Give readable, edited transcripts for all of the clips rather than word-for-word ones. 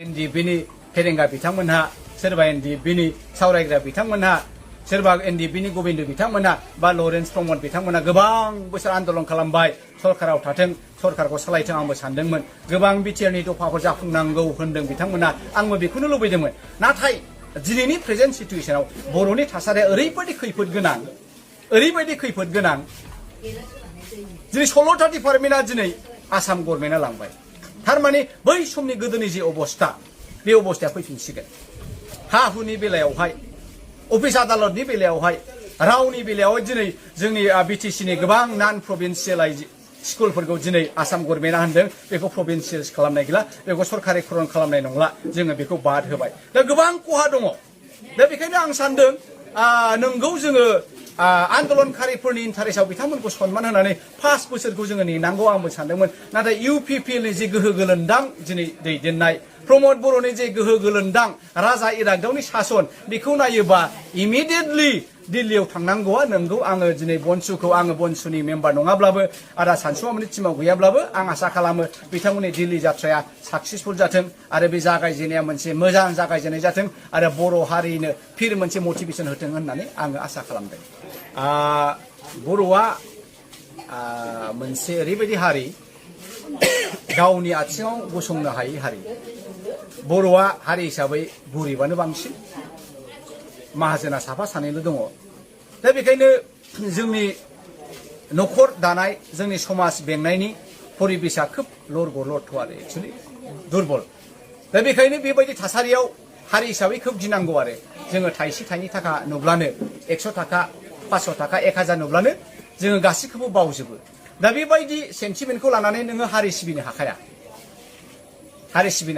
एनडिपिनि फेरेंगा बिथांमोनहा सोरबा एनडिपिनि सावरायग्रा बिथांमोनहा सोरबा एनडिपिनि गोविंद बिथांमोनहा बा लरेन्स प्रमद बिथांमोनहा गोबां बोसोर आन्दोलन खालामबाय सरकाराव थाथों सरकारखौ सालायथों आंबो सानदोंमोन गोबां बिटिआरनि दफाफोर जाफुंनांगौ होनदों बिथांमोनहा आंबो बेखौनो लुबैदोंमोन नाथाय दिनैनि प्रेजेन्ट सिचुएसनाव बर'नि थासारिया ओरैबायदि खैफोद गोनां दिनै 16टा डिपार्टमेन्टआ दिनै आसाम गभर्नमेन्टआ लांबाय थारमाने बै समनि गोदोनि जे अबस्था बे अबस्थाया फैफिनसिगोन हा हुनि बेलायावहाय अफिस आदालतनि बेलायावहाय रावनि बेलायाव दिनै जोंनि बिटिसिनि गोबां नन प्रभिन्सियेलाइज स्कुलफोरखौ दिनै आसाम गभर्नमेन्टआ होनदों बेखौ प्रभिन्सियेल खालामनाय गैला बेखौ सरकारिकरन खालामनाय नंला जोङो बेखौ बाद होबाय दा गोबां खहा दङ दा बेखायनो आं सानदों नंगौ जोङो आन्दोलनकारिफोरनि इन्टारेस्टआव बिथांमोनखौ सन्मान होनानै 5 बोसोरखौ जोङो नेनांगौ आंबो सानदोंमोन नाथाय इउपिपिएलनि जे गोहो गोलोन्दां दिनै दैदेननाय प्रमद बर'नि जे गोहो गोलोन्दां राजा इरागदावनि सासन बेखौ नायोबा इमिडियेटलि दिल्लीयाव थांनांगौआ नंगौ आङो दिनै बनसुनि मेम्बार नङाब्लाबो आदा सानसुमामोननि टिमाव गैयाब्लाबो आं आसा खालामो बिथांमोननि दिल्ली जाथ्राया साक्सेसफुल जाथों आरो बे जागायजेननाया मोनसे मोजां जागायजेननाय जाथों आरो बर' हारिनो फिर मोनसे मटिभेसन होथों होननानै आङो आसा खालामदों बर'आ मोनसे ओरैबायदि हारि गावनि आथिङाव गसंनो हायै हारि बर'आ हारि हिसाबै गरिबानो बांसिन माहाजोना साफा सानैल' दङ दा बेखायनो जोंनि न'खर दानाय जोंनि समाज बेंनायनि परिबेसा खोब लरग' आरो एक्चुअलि दुरबल दा बेखायनो बेबायदि थासारियाव हारि हिसाबै खोब गिनांगौ आरो जोङो थाइसे थाइनै थाखा नुब्लानो 100 थाखा 500 थाखा 1000 नुब्लानो जोङो गासैखौबो बावजोबो दा बेबायदि सेन्टिमेन्टखौ लानानै नोङो हारि सिबिनो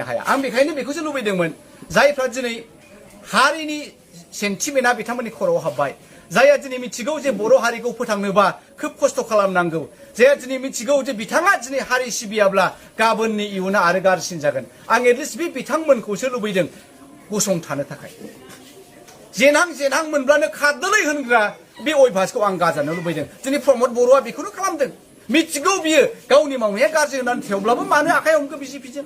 हाया आं बेखायनो बेखौसो लुबैदोंमोन जायफ्रा दिनै हारिनि सेन्टिमेन्टआ बिथांमोननि खर'आव हाबबाय जायहा दिनै मिथिगौ जे बर' हारिखौ फोथांनोबा खोब खस्थ' खालामनांगौ जायहा दिनै मिथिगौ जे बिथाङा दिनै हारि सिबियाब्ला गाबोननि इयुना आरो गाज्रिसिन जागोन आं एटलिस्ट बे बिथांमोनखौसो लुबैदों गसंथानो थाखाय जेनहां मोनब्लानो खारदोलै होनग्रा बे अयभासखौ आं गारजानो लुबैदों दिनै प्रमद बर'आ बेखौनो खालामदों मिथिगौ बियो गावनि मावनाया गाज्रि होननानै थेवब्लाबो मानो आखाइ हमखो बिजेपिजों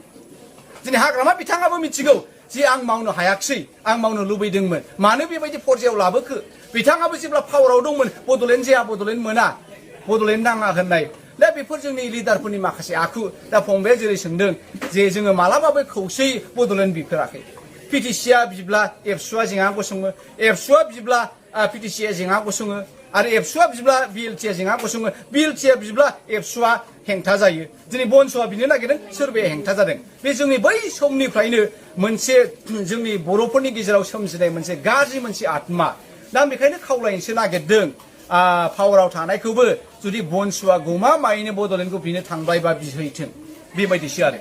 दिनै हाग्रामा बिथाङाबो मिथिगौ जे आं मावनो हायाखिसै आं मावनो लुबैदोंमोन मानो बेबायदि पर्यायाव लाबोखो बिथाङाबो जेब्ला पावाराव दंमोन बड'लेण्ड जाया बड'लेण्ड मोना बड'लेण्ड नाङा होननाय दा बेफोर जोंनि लिडारफोरनि माखासे आखु दा फंबाया जेरै सोंदों जे जोङो मालाबाबो खौसेयै बड'लेण्ड बिफेराखै पिटिसिआ बिब्ला एबसुआ जेंना गसङो एबसुआ बिब्ला पिटिसिआ जेंना गसङो आरो एबसुआ बिब्ला बिएलटिआ जेंना गसङो बिएलटिआ बिब्ला एबसुआ हेंथा जायो दिनै बनसुआ बिनो नागिरदों सोरबाया हेंथा जादों बे जोंनि बै समनिफ्रायनो मोनसे जोंनि बर'फोरनि गेजेराव सोमजिनाय मोनसे गाज्रि मोनसे आत्मा दा आं बेखायनो खावलायनोसो नागिरदों पावाराव थानायखौबो जुदि बनसुआ गमामायैनो बड'लेण्डखौ बिनो थांबाय बा बिहैथों बेबायदिसो आरो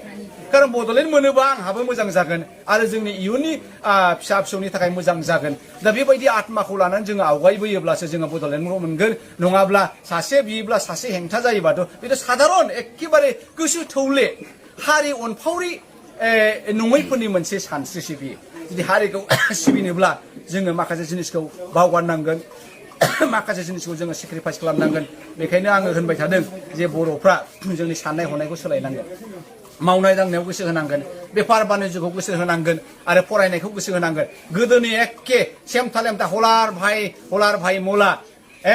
कारन बड'लेण्ड मोनोबा आंहाबो मोजां जागोन आरो जोंनि इयुननि फिसा फिसौनि थाखाय मोजां जागोन दा बेबायदि आत्माखौ लानानै जोङो आवगायबोयोब्लासो जोङो बड'लेण्डखौ मोनगोन नङाब्ला सासे बियोब्ला सासे हेंथा जायोबाथ' बेथ' साधारन एखेबारे गोसो थौले हारि अनफावरि नङैफोरनि मोनसे सानस्रिसो बियो जुदि हारिखौ सिबिनोब्ला जोङो माखासे जिनिसखौ बावगारनांगोन माखासे जिनिसखौ जोङो सेक्रिफाइस खालामनांगोन बेखायनो आङो होनबाय थादों जे बर'फ्रा जोंनि साननाय हनायखौ सोलायनांगोन मावनाय दांनायाव गोसो होनांगोन बेफार बानिज्यखौ गोसो होनांगोन आरो फरायनायखौ गोसो होनांगोन गोदोनि एखे सेमथा लेमथा हलार भाई मोला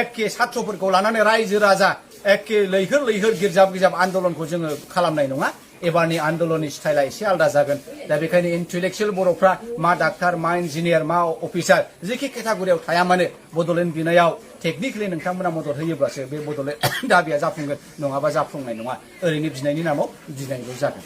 एखे साथ्रफोरखौ लानानै रायजो राजा एखे लैहोर गिर्जाब आन्दोलनखौ जोङो खालामनाय नङा एबारनि आन्दोलननि स्टाइला एसे आलादा जागोन दा बेखायनो इन्टेलेक्सुयेल बर'फ्रा मा डाक्टार मा इन्जिनियार मा अफिसार जेखि केटागरियाव थाया मानो बड'लेण्ड बिनायाव टेकनिकेलि नोंथांमोना मदद होयोब्लासो बे बड'लेण्ड दाबिया जाफुंगोन नङाबा जाफुंनाय नङा ओरैनो बिनायनि नामाव बिनायल' जागोन